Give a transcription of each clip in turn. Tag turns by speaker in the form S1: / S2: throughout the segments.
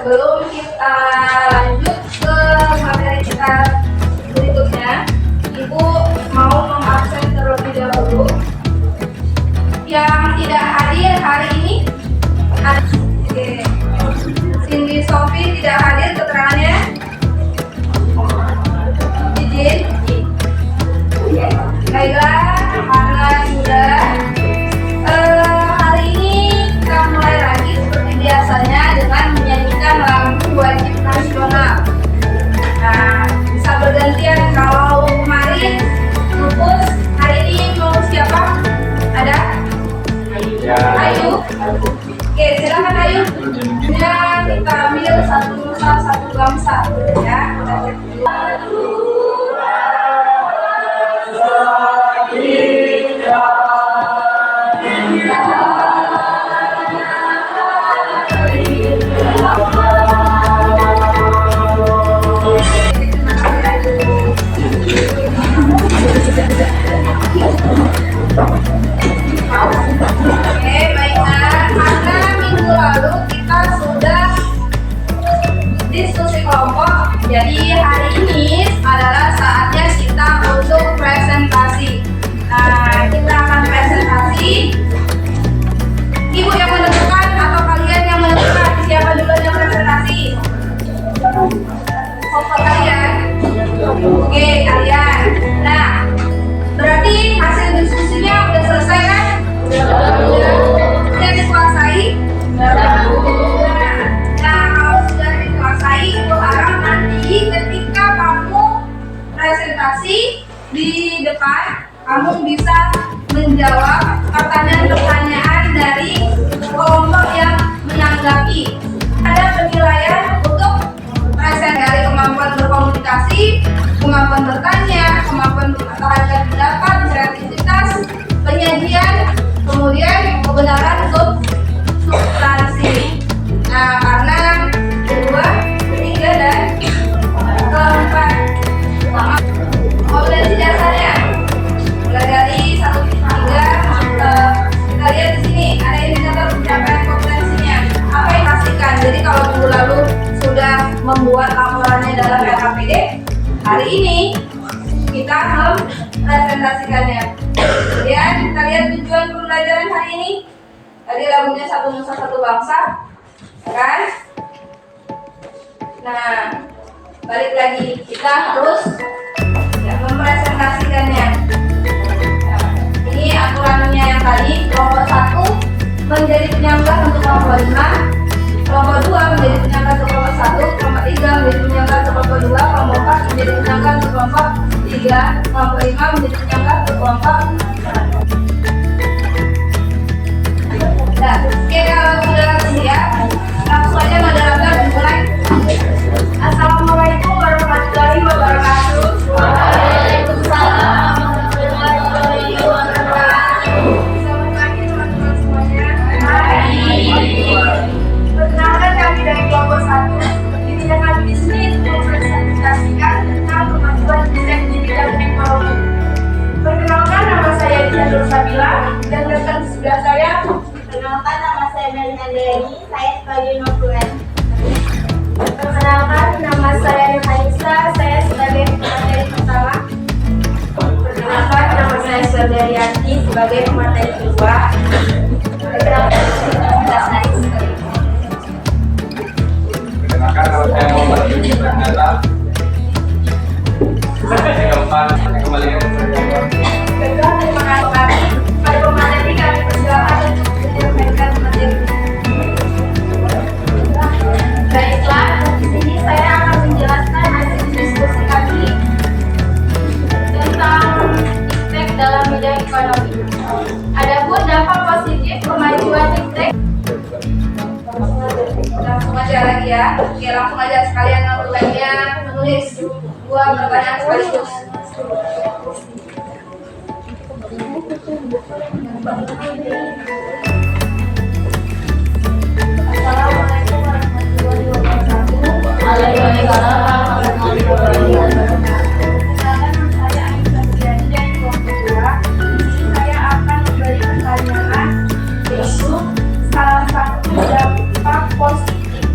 S1: sebelum kita lanjut ke materi kita berikutnya, Ibu mau mengabsen terlebih dahulu. Yang tidak hadir hari ini ada Cindy Sophie tidak hadir, keterangannya izin. Baiklah, karena sudah hari ini kita mulai lagi seperti biasanya dengan menyanyikan lagu wajib nasional. Nah, bisa bergantian. Kalau kemarin lupus, hari ini mau siapa? Ada? Ayu. Oke, silakan Ayu. Ya, kita ambil satu nusa satu bangsa, ya. Oke, baiklah. Karena minggu lalu kita sudah diskusi kelompok, jadi hari ini adalah saatnya kita untuk presentasi. Nah, kita akan presentasi. Ibu yang menentukan atau kalian yang menentukan siapa dulu yang presentasi? Kelompok kalian? Oke, kalian. Nah, berarti hasil diskusinya udah selesai kan? Sudah dikuasai? Nah, kalau sudah dikuasai, itu harap nanti ketika kamu presentasi di depan, kamu bisa menjawab pertanyaan-pertanyaan dari kelompok yang menanggapi. Ada penilaian untuk presentasi dari kemampuan berkomunikasi, kemampuan bertanya, kemampuan mempertahankan pendapat, kreativitas, penyajian, kemudian kebenaran substansi. Nah, karena kedua, ketiga, dan keempat kompetensi dasarnya mulai dari 1 hingga 3. Kita lihat di sini ada indikator pencapaian kompetensinya. Apa yang pastikan? Jadi kalau minggu lalu sudah membuat laporannya dalam LKPD, hari ini kita mempresentasikannya. Kemudian kita lihat tujuan pembelajaran hari ini. Tadi lagunya Satu Nusa Satu Bangsa, ya kan? Nah, balik lagi, kita harus mempresentasikannya. Nah, ini aturannya yang tadi. Kelompok 1 menjadi penyangga untuk kelompok 5, kelompok 2 menjadi penyangga untuk kelompok 1, kelompok 3 menjadi penyangga untuk kelompok 2, kelompok 4 menjadi penyangga untuk kelompok 3, kelompok 5 menjadi penyangga untuk kelompok 4. Nah, oke, kalau sudah siap, langsung aja moderator dimulai. Assalamualaikum warahmatullahi wabarakatuh. Waalaikumsalam warahmatullahi wabarakatuh. Selamat pagi teman-teman semuanya. Hai. Perkenalkan kami dari kelompok 1. Intinya kami di sini untuk mempresentasikan tentang kemajuan desain di bidang teknologi. Perkenalkan, nama saya Dian Nursabila dan rekan di sebelah saya.
S2: Perkenalkan, nama saya Melina Andreani, saya sebagai notulen.
S1: Perkenalkan, nama saya Nurhanisa, saya sebagai pemateri pertama. Perkenalkan, nama saya Suldariati sebagai pemateri kedua. Perkenalkan, saya Nais.
S3: Perkenalkan, nama saya Muhammad Yudi Pranata. Sebagai keempat, kembali ke saya.
S1: Terima kasih kami. Pada pemateri kami persilakan untuk menyampaikan materi. Baiklah, di sini saya akan menjelaskan hasil diskusi kami tentang iptek dalam bidang ekonomi. Adapun dampak positif kemajuan iptek. Langsung aja lagi ya. Oke, langsung aja sekalian notulennya menulis 2 pertanyaan sekaligus. Assalamualaikum warahmatullahi wabarakatuh.
S2: Waalaikumsalam warahmatullahi wabarakatuh.
S1: Perkenalkan, saya Aisyah Suryani dari kelompok 2. Di sini saya akan memberi pertanyaan, yaitu salah satu dampak positif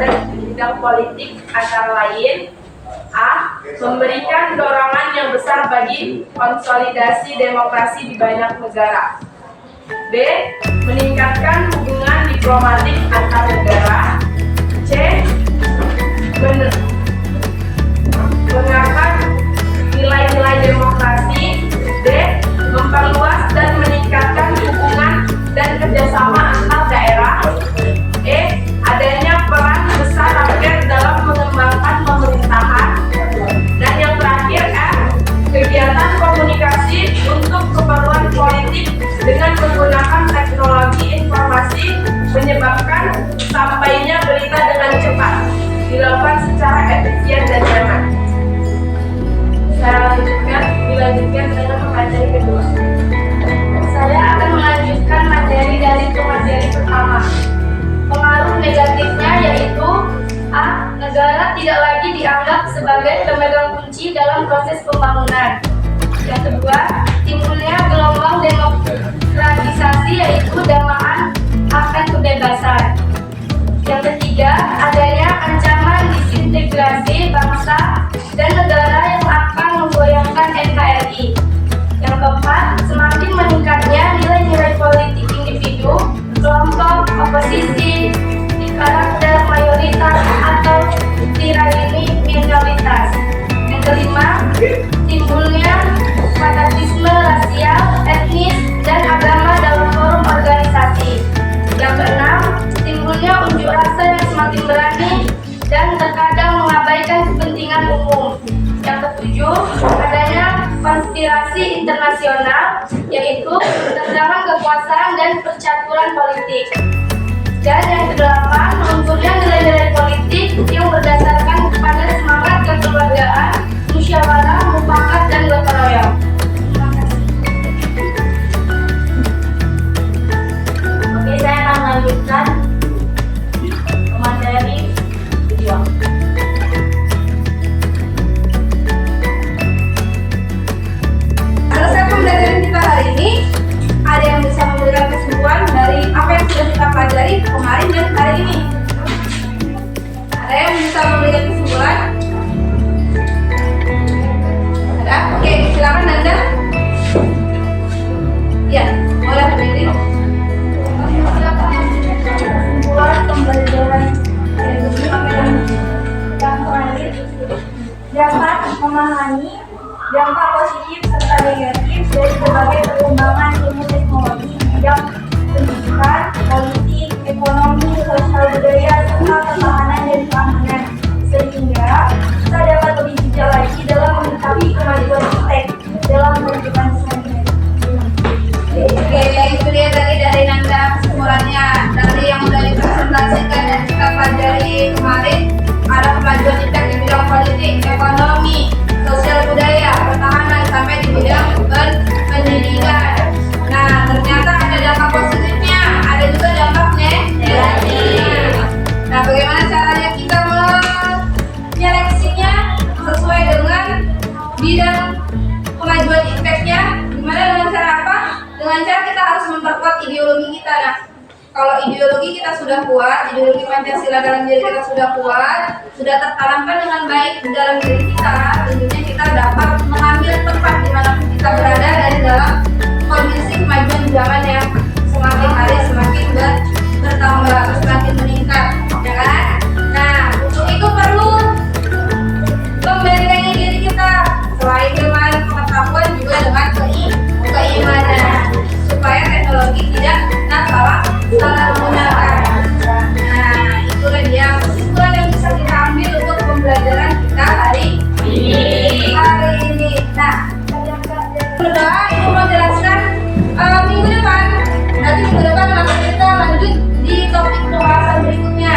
S4: di bidang politik antara lain: A. Memberikan dorongan yang besar bagi konsolidasi demokrasi di banyak negara. B. Meningkatkan hubungan diplomatik antar negara. C. Mengangkat nilai-nilai demokrasi. D. Memperluas dan meningkatkan hubungan dan kerjasama antar daerah. E. Adanya peran besar rakyat dalam mengembangkan pemerintahan. Dan yang terakhir, F. Kegiatan komunikasi untuk keperluan politik dengan menggunakan teknologi informasi menyebabkan sampainya berita dengan cepat, dilakukan secara efisien dan nyaman. Saya dilanjutkan dengan materi kedua.
S1: Saya akan melanjutkan materi dari materi pertama. Pengaruh negatifnya yaitu A. Negara tidak lagi dianggap sebagai pemegang kunci dalam proses pembangunan. Yang kedua, timbulnya gelombang demokratisasi yaitu damaan akan kebebasan. Yang ketiga, adanya ancaman disintegrasi bangsa dan negara yang akan menggoyangkan NKRI. Yang keempat, semakin meningkatnya nilai-nilai politik individu, kelompok oposisi, karakter mayoritas atau tirani minoritas. Yang kelima, timbulnya fanatisme rasial, etnis, dan agama dalam forum organisasi. Yang keenam, timbulnya unjuk rasa yang semakin berani dan terkadang mengabaikan kepentingan umum. Yang ketujuh, adanya konspirasi internasional, yaitu tentang kekuasaan dan percaturan politik. Dan yang kedelapan, munculnya nilai-nilai politik yang berdasarkan pada semangat kekeluargaan, musyawarah, mufakat, dan gotong royong.
S2: Oke, saya akan melanjutkan materi kedua.
S1: Selesai pembelajaran kita hari ini, ada yang bisa memberikan kesimpulan dari apa yang sudah kita pelajari kemarin dan hari ini? Ada yang bisa memberikan kesimpulan? Ada? Oke, silakan Nanda. Ya, boleh berdiri.
S2: Kesimpulan pembelajaran yang terakhir dapat memahami dampak positif serta negatif dari berbagai perkembangan ilmu teknologi di bidang pendidikan, politik, ekonomi, sosial budaya, serta pertahanan dan keamanan, sehingga kita dapat lebih bijak lagi dalam menyikapi kemajuan iptek dalam kehidupan sehari-hari.
S1: Oke, itu dia tadi dari Nanda kesimpulannya dari yang sudah dipresentasikan dan kita pelajari kemarin. Ada kemajuan iptek di bidang politik, ekonomi, sosial budaya, pertahanan, sampai di bidang pendidikan. Nah, ternyata ada dampak positifnya, ada juga dampak negatif. Nah, bagaimana caranya kita menyeleksinya sesuai dengan bidang kemajuan ipteknya? Gimana, dengan cara apa? Dengan cara kita harus memperkuat ideologi kita. Nah, kalau ideologi kita sudah kuat, ideologi Pancasila dalam diri kita sudah kuat, sudah tertanamkan dengan baik di dalam diri kita, tentunya kita dapat mengambil tempat dimanapun kita berada dan dalam kondisi kemajuan zaman yang semakin hari semakin bertambah, semakin meningkat, ya kan? Nah, untuk itu perlu membentengi diri kita selain dengan pengetahuan juga dengan keimanan, supaya teknologi tidak salah menggunakan. Nah, itulah dia kesimpulan yang bisa kita ambil untuk pembelajaran kita hari ini. Nah, berdoa itu menjelaskan minggu depan. Nanti minggu depan kita lanjut di topik pembahasan berikutnya.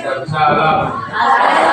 S3: Waalaikumsalam.